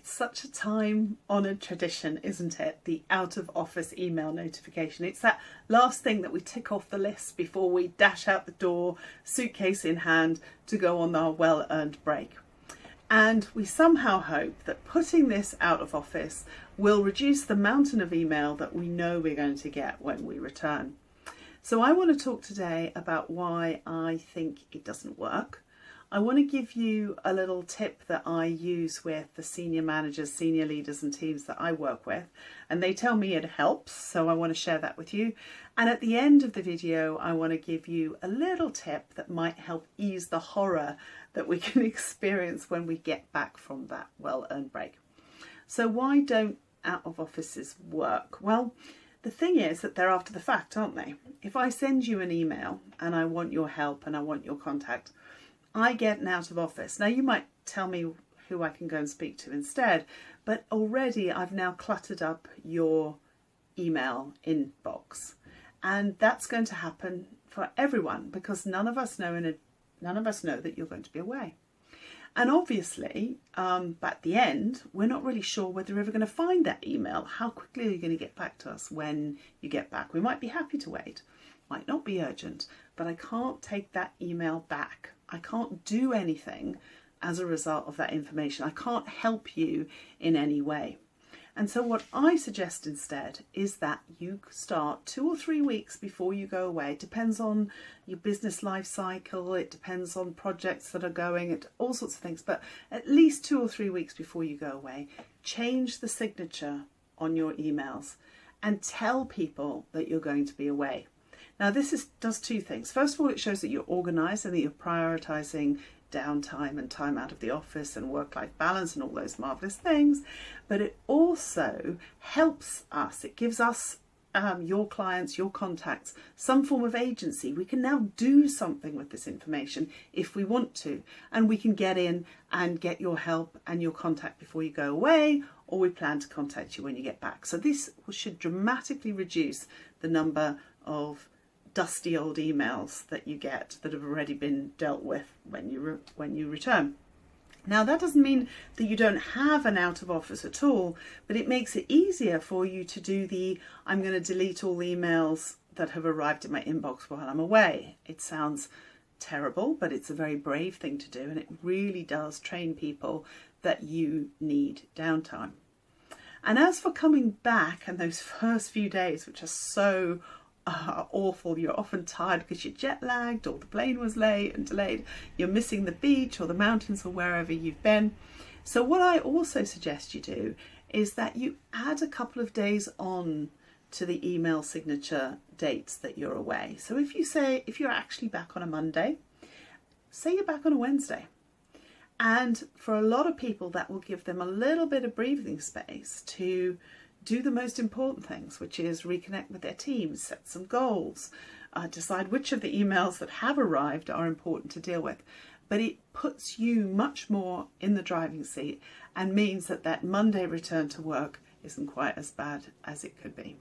It's such a time-honoured tradition, isn't it? The out-of-office email notification. It's that last thing that we tick off the list before we dash out the door, suitcase in hand, to go on our well-earned break. And we somehow hope that putting this out of office will reduce the mountain of email that we know we're going to get when we return. So I want to talk today about why I think it doesn't work. I want to give you a little tip that I use with the senior managers, senior leaders and teams that I work with, and they tell me it helps, so I want to share that with you. And at the end of the video, I want to give you a little tip that might help ease the horror that we can experience when we get back from that well-earned break. So why don't out of offices work? Well, the thing is that they're after the fact, aren't they? If I send you an email and I want your help and I want your contact, I get an out of office. Now you might tell me who I can go and speak to instead, but already I've now cluttered up your email inbox. And that's going to happen for everyone because none of us know that you're going to be away. And obviously, at the end, we're not really sure whether we're ever going to find that email. How quickly are you going to get back to us when you get back? We might be happy to wait, might not be urgent, but I can't take that email back. I can't do anything as a result of that information. I can't help you in any way. And so what I suggest instead is that you start 2 or 3 weeks before you go away. It depends on your business life cycle. It depends on projects that are going, all sorts of things. But at least 2 or 3 weeks before you go away, change the signature on your emails and tell people that you're going to be away. Now this does two things. First of all, it shows that you're organised and that you're prioritising downtime and time out of the office and work-life balance and all those marvellous things. But it also helps us. It gives us, your clients, your contacts, some form of agency. We can now do something with this information if we want to. And we can get in and get your help and your contact before you go away, or we plan to contact you when you get back. So this should dramatically reduce the number of dusty old emails that you get that have already been dealt with when you return. Now that doesn't mean that you don't have an out of office at all, but it makes it easier for you to do I'm going to delete all the emails that have arrived in my inbox while I'm away. It sounds terrible, but it's a very brave thing to do, and it really does train people that you need downtime. And as for coming back and those first few days, which are so awful, you're often tired because you're jet lagged or the plane was late and delayed, you're missing the beach or the mountains or wherever you've been. So what I also suggest you do is that you add a couple of days on to the email signature dates that you're away. So if you're actually back on a Monday, say you're back on a Wednesday. And for a lot of people that will give them a little bit of breathing space to do the most important things, which is reconnect with their teams, set some goals, decide which of the emails that have arrived are important to deal with. But it puts you much more in the driving seat and means that Monday return to work isn't quite as bad as it could be.